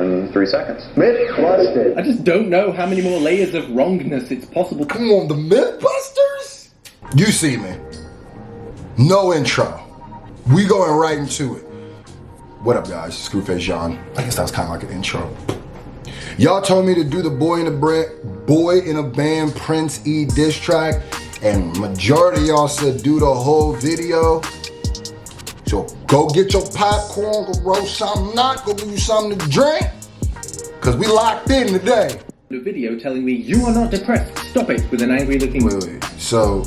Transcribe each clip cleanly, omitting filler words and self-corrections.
in 3 seconds. Myth busted. I just don't know how many more layers of wrongness it's possible. Come on, the Mythbusters? You see me. No intro. We going right into it. What up, guys? Screwface John. I guess that was kind of like an intro. Y'all told me to do the Boy in a Band Prince E diss track, and majority of y'all said do the whole video. So go get your popcorn, go roll something out, go give you something to drink, cause we locked in today. A video telling me you are not depressed. Stop it, with an angry looking. Wait. So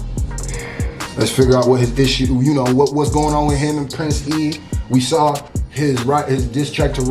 let's figure out what his issue. You know what's going on with him and Prince E. We saw his diss track to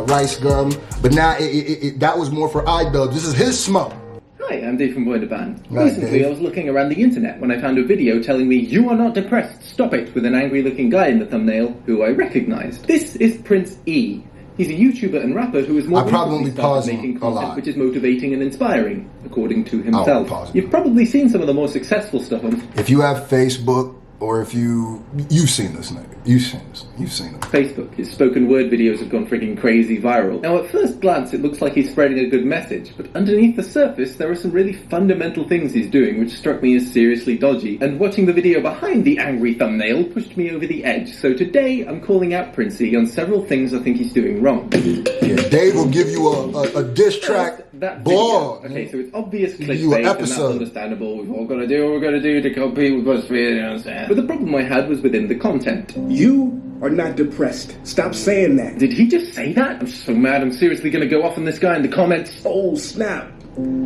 Rice Gum, but now that was more for iDubbbz. This is his smoke. Hi, I'm Dave from Boyinaband. Right, Recently, Dave. I was looking around the internet when I found a video telling me you are not depressed. Stop it, with an angry looking guy in the thumbnail who I recognized. This is Prince E. He's a YouTuber and rapper who is more recently started making content which is motivating and inspiring, according to himself. You've probably seen some of the more successful stuff on. If you have Facebook, or if you've seen this nigga, you've seen him. Facebook. His spoken word videos have gone freaking crazy viral. Now at first glance it looks like he's spreading a good message, but underneath the surface there are some really fundamental things he's doing which struck me as seriously dodgy, and watching the video behind the angry thumbnail pushed me over the edge. So today I'm calling out Prince E on several things I think he's doing wrong. Yeah, Dave will give you a diss track blog. Okay, so it's obvious clickbait, and that's understandable. We've all got to do what we've got to do to compete with BuzzFeed, you understand? But the problem I had was within the content. You are not depressed. Stop saying that. Did he just say that? I'm so mad, I'm seriously gonna go off on this guy in the comments. Oh, snap.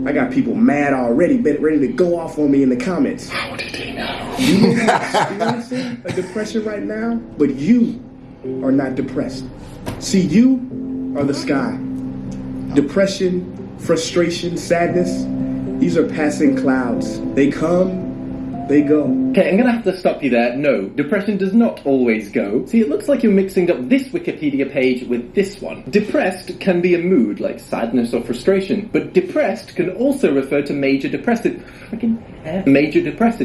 I got people mad already, ready to go off on me in the comments. How did he know? You may not experiencing a depression right now, but you are not depressed. See, you are the sky. Depression, frustration, sadness, these are passing clouds. They come, they go. Okay, I'm gonna have to stop you there. No, depression does not always go. See, it looks like you're mixing up this Wikipedia page with this one. Depressed can be a mood, like sadness or frustration, but depressed can also refer to major depressive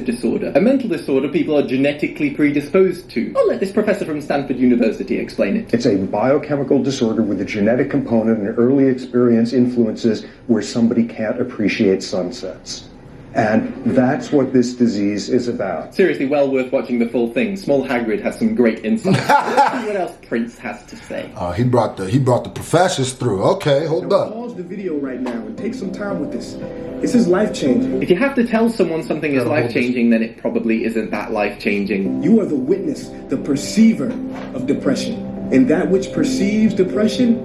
disorder, a mental disorder people are genetically predisposed to. I'll let this professor from Stanford University explain it. It's a biochemical disorder with a genetic component, and early experience influences where somebody can't appreciate sunsets. And that's what this disease is about. Seriously, well worth watching the full thing. Small Hagrid has some great insight. Let's see what else Prince has to say. He brought the professors through. Okay, hold up. Pause the video right now and take some time with this. This is life-changing. If you have to tell someone something is life-changing, then it probably isn't that life-changing. You are the witness, the perceiver of depression. And that which perceives depression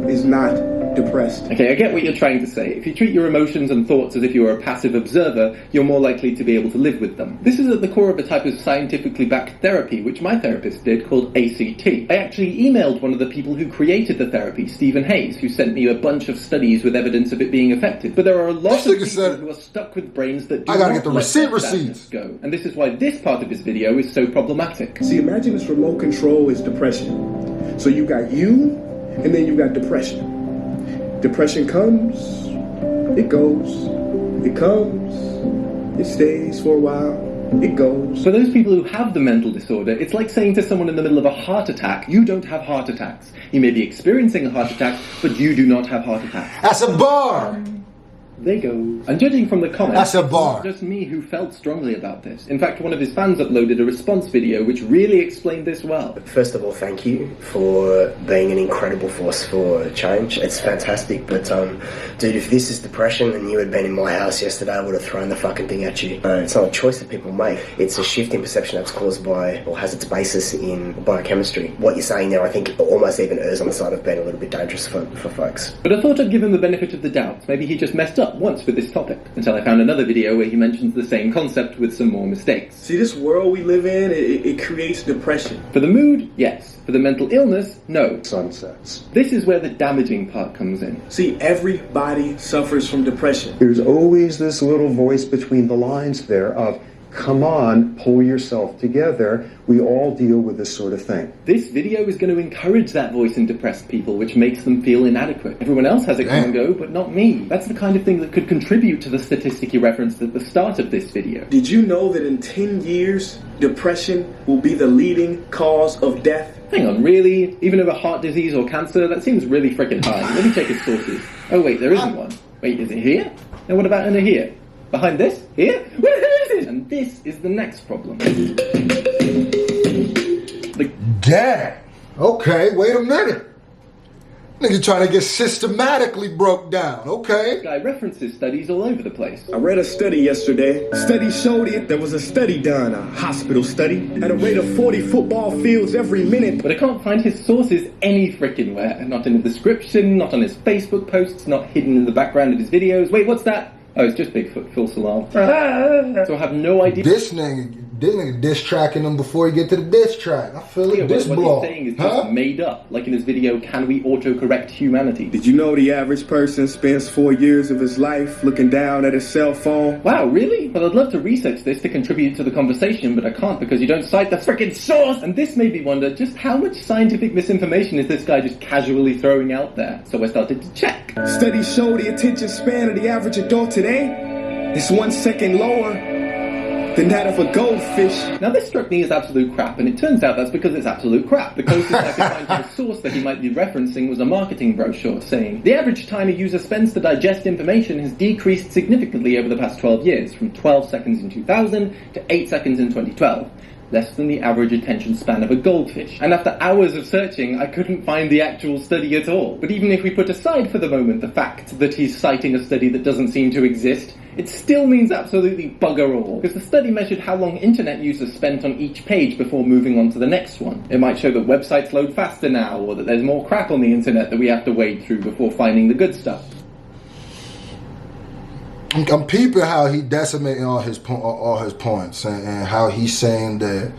is not depressed. Okay, I get what you're trying to say. If you treat your emotions and thoughts as if you were a passive observer, you're more likely to be able to live with them. This is at the core of a type of scientifically backed therapy, which my therapist did, called ACT. I actually emailed one of the people who created the therapy, Stephen Hayes, who sent me a bunch of studies with evidence of it being effective. But there are a lot of people who are stuck with brains that do not let receipts go. And this is why this part of his video is so problematic. See, imagine this remote control is depression. So you got you, and then you got depression. Depression comes, it goes, it comes, it stays for a while, it goes. For those people who have the mental disorder, it's like saying to someone in the middle of a heart attack, you don't have heart attacks. You may be experiencing a heart attack, but you do not have heart attacks. That's a bar! They go. And judging from the comments, that's a bar. It's not just me who felt strongly about this. In fact, one of his fans uploaded a response video which really explained this well. First of all, thank you for being an incredible force for change. It's fantastic, but dude, if this is depression and you had been in my house yesterday, I would have thrown the fucking thing at you. It's not a choice that people make. It's a shift in perception that's caused by, or has its basis in biochemistry. What you're saying there, I think, almost even errs on the side of being a little bit dangerous for folks. But I thought I'd give him the benefit of the doubt. Maybe he just messed up once with this topic, until I found another video where he mentions the same concept with some more mistakes. See, this world we live in, it creates depression. For the mood, yes. For the mental illness, no. Sunsets. This is where the damaging part comes in. See, everybody suffers from depression. There's always this little voice between the lines there of, Come on, pull yourself together. We all deal with this sort of thing. This video is going to encourage that voice in depressed people, which makes them feel inadequate. Everyone else has it come and go, but not me. That's the kind of thing that could contribute to the statistic you referenced at the start of this video. Did you know that in 10 years, depression will be the leading cause of death? Hang on, really? Even over heart disease or cancer? That seems really freaking high. Let me check its sources. Oh wait, there isn't one. Wait, is it here? And what about under here? Behind this? Here? Where is it? And this is the next problem. Damn. Okay, wait a minute. Nigga trying to get systematically broke down, okay? This guy references studies all over the place. I read a study yesterday. Study showed it. There was a study done, a hospital study, at a rate of 40 football fields every minute. But I can't find his sources any frickin' where. Not in the description, not on his Facebook posts, not hidden in the background of his videos. Wait, what's that? Oh, it's just Bigfoot, false alarm. So I have no idea. This nigga diss tracking him before you get to the diss track. I feel it. This what blow. he's saying is just made up. Like in his video, Can We Autocorrect Humanity? Did you know the average person spends 4 years of his life looking down at his cell phone? Wow, really? Well, I'd love to research this to contribute to the conversation, but I can't because you don't cite the frickin' source! And this made me wonder just how much scientific misinformation is this guy just casually throwing out there? So I started to check. Studies show the attention span of the average adult today is 1 second lower than that of a goldfish. Now this struck me as absolute crap, and it turns out that's because it's absolute crap. The closest I could find to the source that he might be referencing was a marketing brochure saying, the average time a user spends to digest information has decreased significantly over the past 12 years, from 12 seconds in 2000 to 8 seconds in 2012. Less than the average attention span of a goldfish. And after hours of searching, I couldn't find the actual study at all. But even if we put aside for the moment the fact that he's citing a study that doesn't seem to exist, it still means absolutely bugger all. Because the study measured how long internet users spent on each page before moving on to the next one. It might show that websites load faster now, or that there's more crap on the internet that we have to wade through before finding the good stuff. I'm peeping how he decimating all his points and how he's saying that,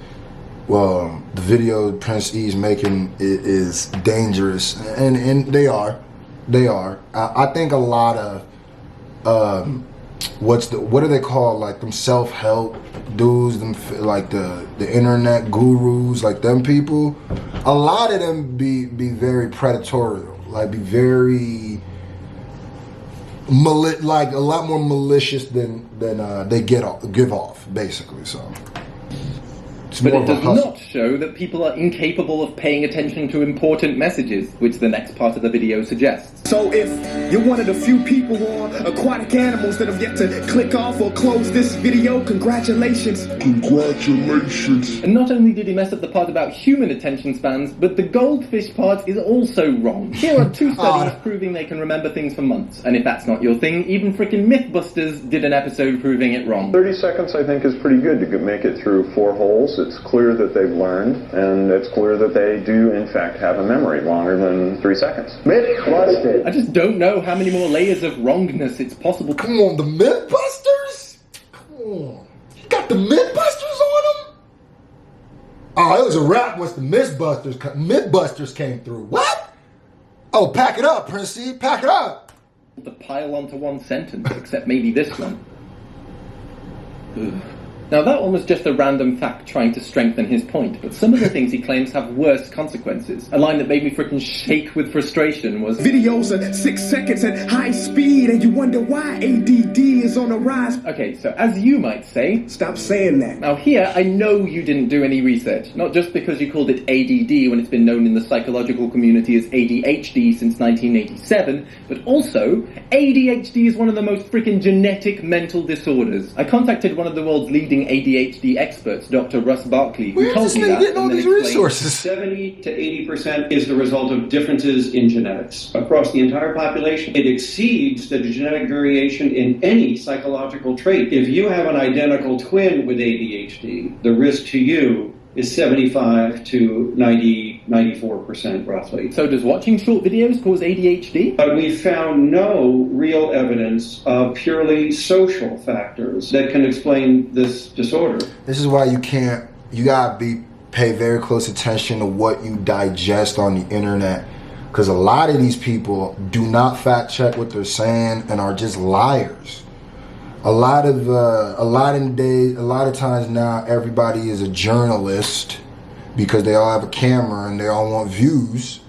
well, the video Prince E's making is dangerous, and they are. I think a lot of what do they call, like, them self-help dudes, them like the internet gurus, like them people. A lot of them be very predatory, like be very like a lot more malicious than they give off, basically. So but it does not show that people are incapable of paying attention to important messages, which the next part of the video suggests. So if you're one of the few people on aquatic animals that have yet to click off or close this video, congratulations. Congratulations. And not only did he mess up the part about human attention spans, but the goldfish part is also wrong. Here are 2 studies proving they can remember things for months. And if that's not your thing, even frickin' Mythbusters did an episode proving it wrong. 30 seconds, I think, is pretty good to make it through 4 holes. It's clear that they've learned, and it's clear that they do, in fact, have a memory longer than 3 seconds. Myth busted. I just don't know how many more layers of wrongness it's possible. Come on, the Mythbusters? Come on. You got the Mythbusters on them? Oh, it was a wrap once the Mythbusters came through. What? Oh, pack it up, Prince C. Pack it up. To pile onto one sentence, except maybe this one. Ugh. Now that one was just a random fact trying to strengthen his point, but some of the things he claims have worse consequences. A line that made me frickin' shake with frustration was, videos are 6 seconds at high speed and you wonder why ADD is on the rise. Okay, so as you might say, stop saying that. Now here, I know you didn't do any research, not just because you called it ADD when it's been known in the psychological community as ADHD since 1987, but also, ADHD is one of the most frickin' genetic mental disorders. I contacted one of the world's leading ADHD experts, Dr. Russ Barkley, who told me that, getting all these resources? 70 to 80% is the result of differences in genetics across the entire population. It exceeds the genetic variation in any psychological trait. If you have an identical twin with ADHD, the risk to you is 75 to 94% roughly. So does watching short videos cause ADHD? But we found no real evidence of purely social factors that can explain this disorder. This is why you gotta pay very close attention to what you digest on the internet, because a lot of these people do not fact check what they're saying and are just liars. a lot of times now, everybody is a journalist because they all have a camera and they all want views.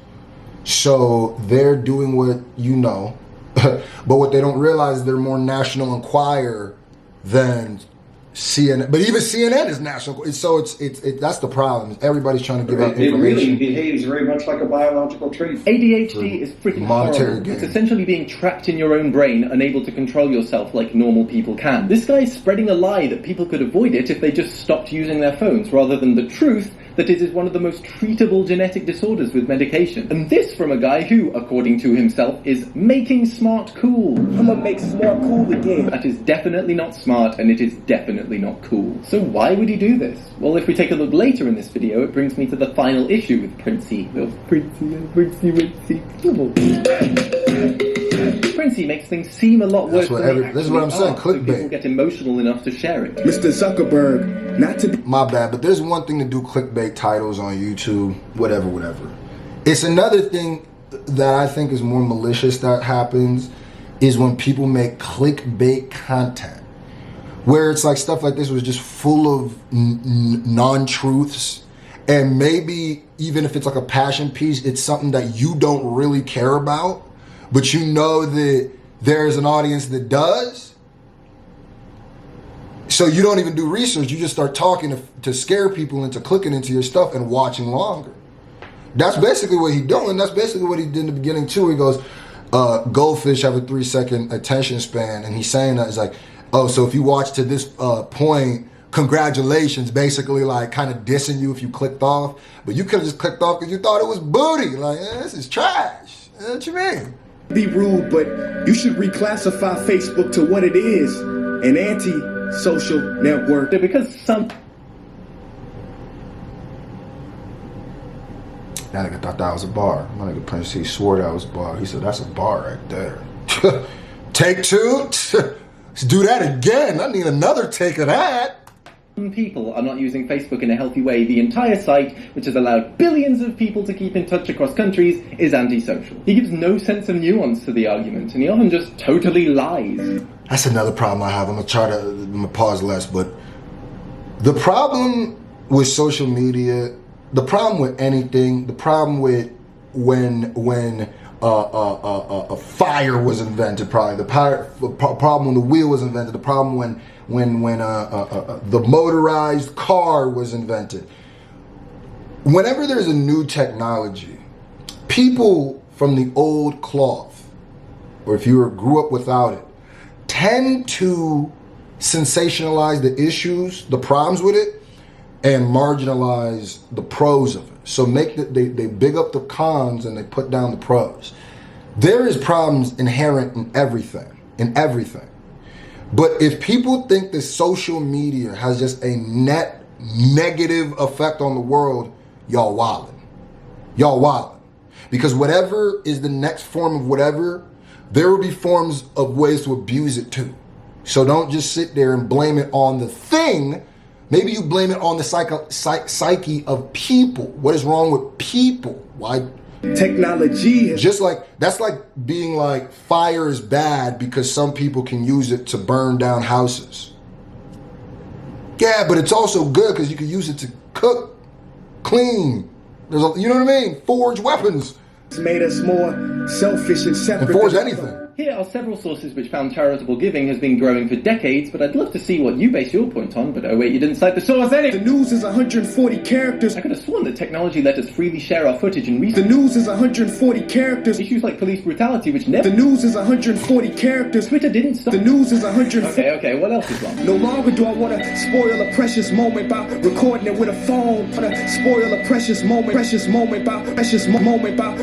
So they're doing what you know, but what they don't realize is they're more National Enquirer than CNN. But even CNN is national. So it's that's the problem. Everybody's trying to give out information. It really behaves very much like a biological trait. ADHD is pretty horrible. It's essentially being trapped in your own brain, unable to control yourself like normal people can. This guy is spreading a lie that people could avoid it if they just stopped using their phones, rather than the truth that it is one of the most treatable genetic disorders with medication. And this from a guy who, according to himself, is making smart cool. I'm gonna make smart cool again. That is definitely not smart, and it is definitely not cool. So why would he do this? Well, if we take a look later in this video, it brings me to the final issue with Princey. Princey makes things seem a lot worse than they this is what I'm saying, so people clickbait. get emotional enough to share it. Mr. Zuckerberg, not to be... My bad, but there's one thing to do clickbait titles on YouTube, whatever. It's another thing that I think is more malicious that happens is when people make clickbait content, where it's like stuff like this was just full of non-truths, and maybe even if it's like a passion piece, it's something that you don't really care about, but you know that there's an audience that does. So you don't even do research. You just start talking to scare people into clicking into your stuff and watching longer. That's basically what he's doing. That's basically what he did in the beginning too. He goes, goldfish have a 3-second attention span. And he's saying that it's like, oh, so if you watch to this point, congratulations, basically like kind of dissing you if you clicked off. But you could have just clicked off because you thought it was booty. Like, this is trash. What you mean? Be rude, but you should reclassify Facebook to what it is, an anti-social network. Because some... That nigga thought that was a bar. My nigga Prince, he swore that was a bar. He said, that's a bar right there. Take two? Let's do that again. I need another take of that. People are not using Facebook in a healthy way. The entire site, which has allowed billions of people to keep in touch across countries, is antisocial. He gives no sense of nuance to the argument, and he often just totally lies. That's another problem I have. I'm gonna pause less, but the problem with social media, the problem with anything, the problem with when a fire was invented, probably the problem when the wheel was invented, the problem when the motorized car was invented. Whenever there's a new technology, people from the old cloth, or if you grew up without it, tend to sensationalize the issues, the problems with it, and marginalize the pros of it. So they big up the cons and they put down the pros. There is problems inherent in everything. But if people think that social media has just a net negative effect on the world, y'all wildin'. Because whatever is the next form of whatever, there will be forms of ways to abuse it too. So don't just sit there and blame it on the thing. Maybe you blame it on the psyche of people. What is wrong with people? Why? Technology. Just like, that's like being like, fire is bad because some people can use it to burn down houses. Yeah, but it's also good because you can use it to cook, clean. You know what I mean? Forge weapons. It's made us more selfish and separate. And forge anything. Here are several sources which found charitable giving has been growing for decades, but I'd love to see what you base your point on, but oh wait, you didn't cite the source anyway. The news is 140 characters. I could have sworn that technology let us freely share our footage and research. The news is 140 characters. Issues like police brutality, which never... The news is 140 characters. Twitter didn't stop. The news is 140... Okay, what else is wrong? No longer do I want to spoil a precious moment by recording it with a phone. I want to spoil a precious moment by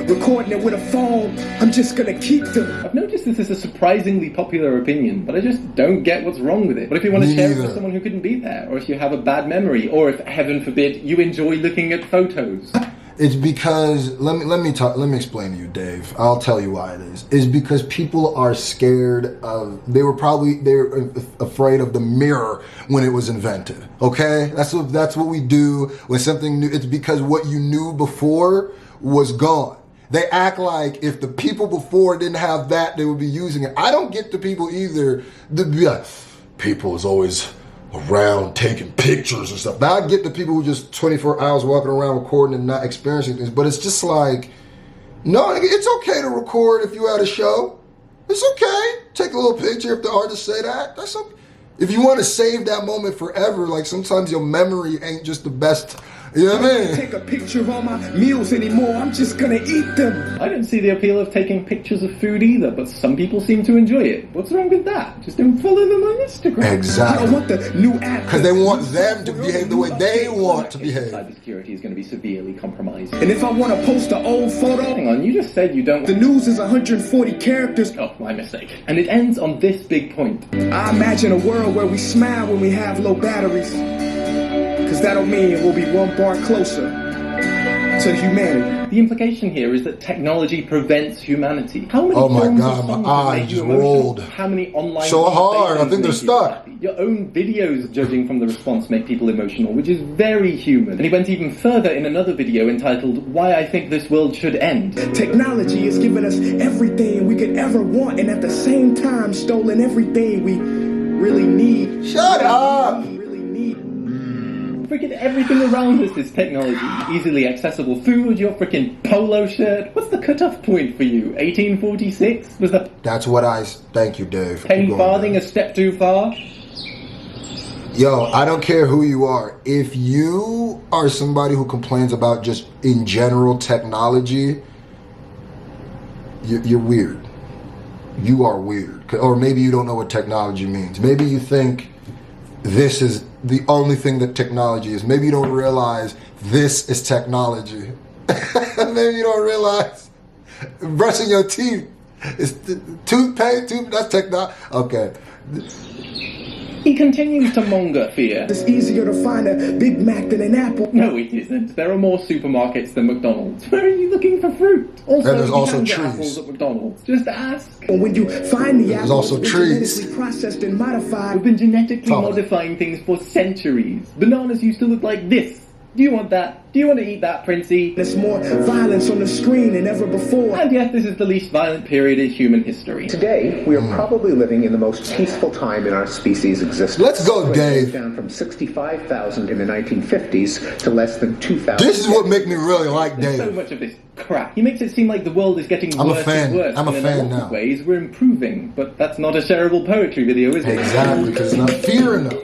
recording it with a phone. I'm just gonna keep them. I've noticed this is a surprisingly popular opinion, but I just don't get what's wrong with it. What if you want to share it with someone who couldn't be there? Or if you have a bad memory? Or if, heaven forbid, you enjoy looking at photos? It's because, let me explain to you, Dave. I'll tell you why it is. It's because people are scared of, they're afraid of the mirror when it was invented. Okay? That's what we do when something new, it's because what you knew before was gone. They act like if the people before didn't have that, they would be using it. I don't get the people either. people is always around taking pictures and stuff. Now I get the people who just 24 hours walking around recording and not experiencing things, but it's just like, no, it's okay to record if you at a show. It's okay. Take a little picture if the artists say that. That's okay. If you want to save that moment forever, like sometimes your memory ain't just the best. You know what I mean? Take a picture of all my meals anymore. I'm just gonna eat them. I don't see the appeal of taking pictures of food either, but some people seem to enjoy it. What's wrong with that? Just don't follow them on Instagram. Exactly. I want the new app. Because they want them to behave the way they want to behave. Cybersecurity is going to be severely compromised. And if I want to post an old photo, Hang on, you just said you don't... the news is 140 characters. Oh, my mistake. And it ends on this big point. I imagine a world where we smile when we have low batteries. Because that'll mean we'll be one bar closer to humanity. The implication here is that technology prevents humanity. How many Oh my forms God, of my songs eye make you just emotional? rolled. How many online So hard, I conversations think they're make you stuck. happy? Your own videos judging from the response make people emotional, which is very human. And he went even further in another video entitled, Why I Think This World Should End. Technology has given us everything we could ever want, and at the same time stolen everything we really need. Shut up! Freaking everything around us is technology. Easily accessible food, your freaking polo shirt. What's the cutoff point for you? 1846? Was the That's what thank you, Dave. penny Keep going, farthing man. a step too far? Yo, I don't care who you are. If you are somebody who complains about just in general technology, you're weird. You are weird. Or maybe you don't know what technology means. Maybe you think this is the only thing that technology is. Maybe you don't realize this is technology. Maybe you don't realize brushing your teeth is toothpaste, that's technology. Okay. He continues to monger fear. It's easier to find a Big Mac than an apple. No, it isn't. There are more supermarkets than McDonald's. Where are you looking for fruit? Also, And there's you also can get trees. apples at McDonald's. Just ask. And when you find the apple, also it's trees. genetically processed and modified. We've been genetically Follow. modifying things for centuries. Bananas used to look like this. Do you want that? Do you want to eat that, Princey? There's more violence on the screen than ever before. And yet, this is the least violent period in human history. Today, we are probably living in the most peaceful time in our species' existence. Let's go, Dave. Down from 65,000 in the 1950s to less than 2,000. This is what makes me really like There's so Dave. much of this crap. He makes it seem like the world is getting I'm a worse fan. and worse. I'm a and in fan a lot now. of ways, we're improving. But that's not a shareable poetry video, is it? Exactly, because it's not fear enough.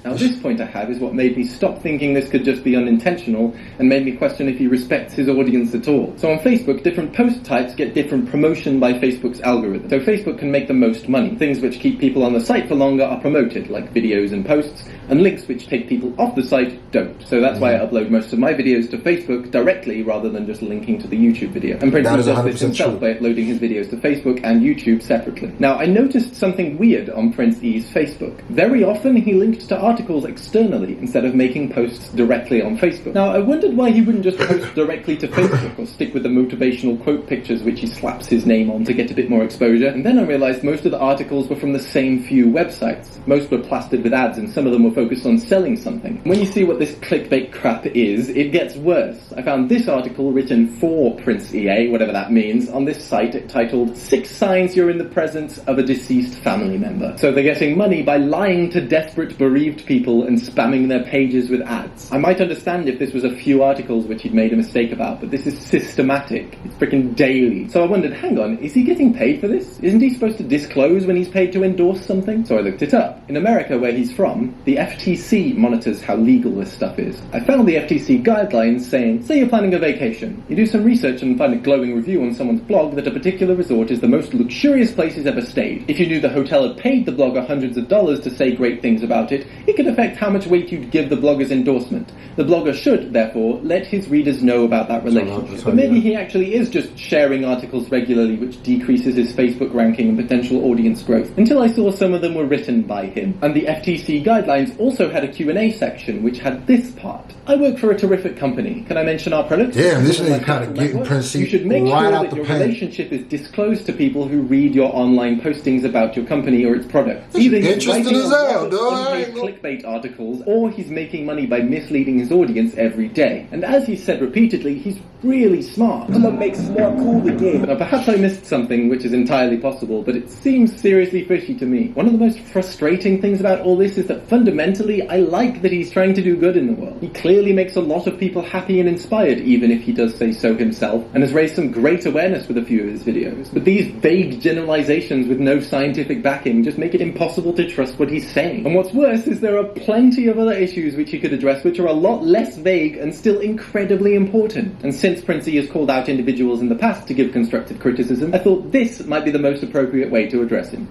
Now, this point I have is what made me stop thinking this could just be unintentional and made me question if he respects his audience at all. So on Facebook, different post types get different promotion by Facebook's algorithm. So Facebook can make the most money. Things which keep people on the site for longer are promoted, like videos and posts, and links which take people off the site don't. So that's why I upload most of my videos to Facebook directly rather than just linking to the YouTube video. And Prince That is does this 100% himself true. by uploading his videos to Facebook and YouTube separately. Now, I noticed something weird on Prince E's Facebook. Very often he linked to articles externally instead of making posts directly on Facebook. Now, I wondered why he wouldn't just post directly to Facebook or stick with the motivational quote pictures which he slaps his name on to get a bit more exposure. And then I realized most of the articles were from the same few websites. Most were plastered with ads and some of them were focused on selling something. When you see what this clickbait crap is, it gets worse. I found this article written for Prince EA, whatever that means, on this site titled 6 Signs You're in the Presence of a Deceased Family Member. So they're getting money by lying to desperate bereaved people and spamming their pages with ads. I might understand if this was a few articles which he'd made a mistake about, but this is systematic. It's freaking daily. So I wondered, hang on, is he getting paid for this? Isn't he supposed to disclose when he's paid to endorse something? So I looked it up. In America, where he's from, the FTC monitors how legal this stuff is. I found the FTC guidelines saying, say you're planning a vacation. You do some research and find a glowing review on someone's blog that a particular resort is the most luxurious place he's ever stayed. If you knew the hotel had paid the blogger hundreds of dollars to say great things about it, it could affect how much weight you'd give the blogger's endorsement. The blogger should, therefore, let his readers know about that relationship. But maybe he actually is just sharing articles regularly which decreases his Facebook ranking and potential audience growth, until I saw some of them were written by him. And the FTC guidelines also had a Q&A section which had this part. I work for a terrific company. Can I mention our products? Damn, this Something nigga kinda that getting network? Prince You should make right sure out that the your pen. relationship is disclosed to people who read your online postings about your company or its products. This is Either he's interesting writing as a hell, lot of dog. I unpaid ain't gonna- clickbait articles, or he's making money by misleading his audience every day. And as he said repeatedly, he's really smart. What makes us more cool again? Now, perhaps I missed something, which is entirely possible, but it seems seriously fishy to me. One of the most frustrating things about all this is that fundamentally, I like that he's trying to do good in the world. He clearly makes a lot of people happy and inspired, even if he does say so himself, and has raised some great awareness with a few of his videos. But these vague generalizations with no scientific backing just make it impossible to trust what he's saying. And what's worse is there are plenty of other issues which he could address which are a lot less vague and still incredibly important. And since Princey has called out individuals in the past to give constructive criticism, I thought this might be the most appropriate way to address him.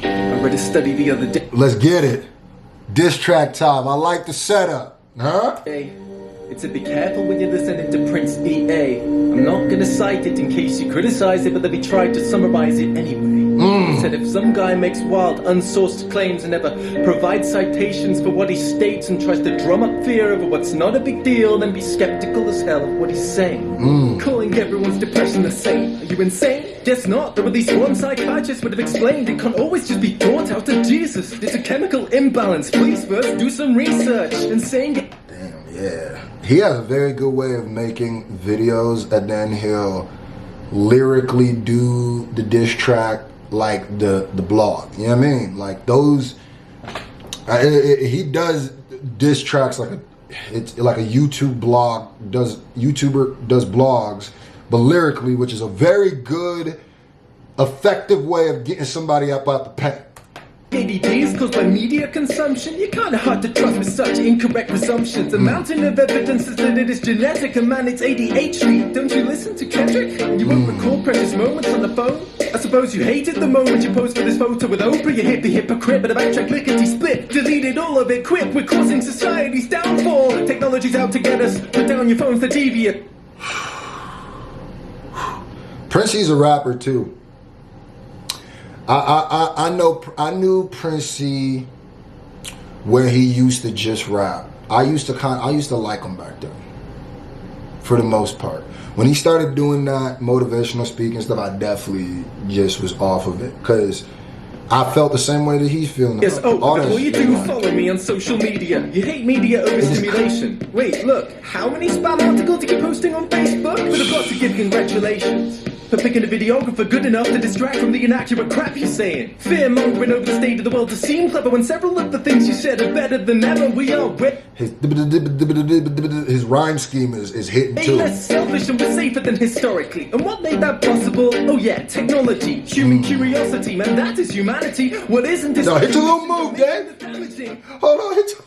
I read a study the other day. Let's get it. Diss track time. I like the setup. Huh? It said, be careful when you're listening to Prince EA. I'm not going to cite it in case you criticize it, but let me try to summarize it anyway. It said, if some guy makes wild, unsourced claims and never provides citations for what he states and tries to drum up fear over what's not a big deal, then be skeptical as hell of what he's saying. Calling everyone's depression the same. Are you insane? Guess not. There at least one psychiatrist would have explained it can't always just be thought out of Jesus. It's a chemical imbalance. Please first do some research. And saying it. Damn, yeah. He has a very good way of making videos, and then he'll lyrically do the diss track like the blog. You know what I mean? Like those, he does diss tracks it's like a YouTube blog, YouTuber does blogs, but lyrically, which is a very good, effective way of getting somebody up out the paint. ADD is caused by media consumption. You're kinda hard to trust with such incorrect presumptions. A mountain of evidence is that it is genetic, and man, it's ADHD. Don't you listen to Kendrick? You won't recall precious moments on the phone? I suppose you hated the moment you posted this photo with Oprah. You hit the hypocrite, but a backtrack lickety-split. Deleted all of it quick. We're causing society's downfall. Technology's out to get us. Put down your phones, the deviant. Princey's a rapper too. I knew Princey where he used to just rap. I used to like him back then, for the most part. When he started doing that motivational speaking stuff, I definitely just was off of it, because I felt the same way that he's feeling. Yes, before you do, follow me on social media. You hate media overstimulation. Wait, look, how many spam articles are you posting on Facebook? With a lot to give congratulations. For picking a videographer good enough to distract from the inaccurate crap you're saying. Fear-mongering over the state of the world to seem clever when several of the things you said are better than ever. We are his rhyme scheme is hitting too. Less selfish and we're safer than historically. And what made that possible? Oh yeah, technology. Human curiosity, man, that is humanity. What isn't is... No, hit your little move, Dan. Hold on, hit your...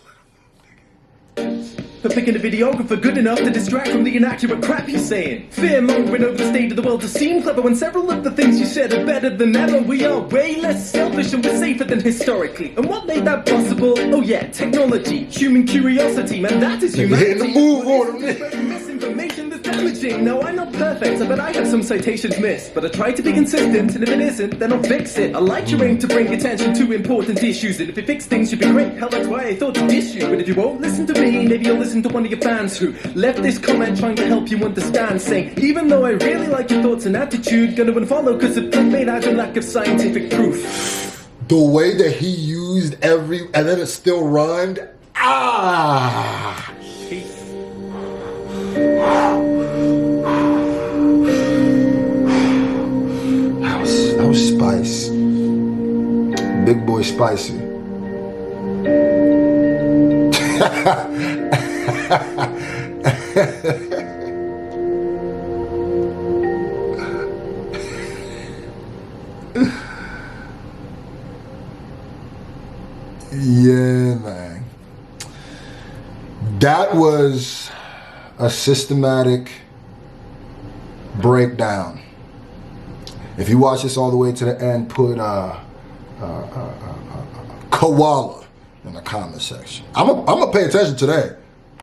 For picking a videographer good enough to distract from the inaccurate crap you're saying. Fear-mongering over the state of the world to seem clever when several of the things you said are better than ever. We are way less selfish and we're safer than historically. And what made that possible? Oh yeah, technology. Human curiosity, man, that is humanity. Hitting the move on him. Misinformation that's damaging. Now, I'm not perfect, I bet I have some citations missed. But I try to be consistent, and if it isn't, then I'll fix it. I like your aim to bring attention to important issues. And if you fix things, you'd be great. Hell, that's why I thought to diss you. But if you won't listen to me, maybe you'll listen to one of your fans who left this comment trying to help you understand, saying, even though I really like your thoughts and attitude, gonna unfollow because it made out a lack of scientific proof. The way that he used and then it still rhymed. Peace. That was spice. Big boy spicy. Yeah, man. That was a systematic breakdown. If you watch this all the way to the end, put koala in the comment section. I'm gonna pay attention today.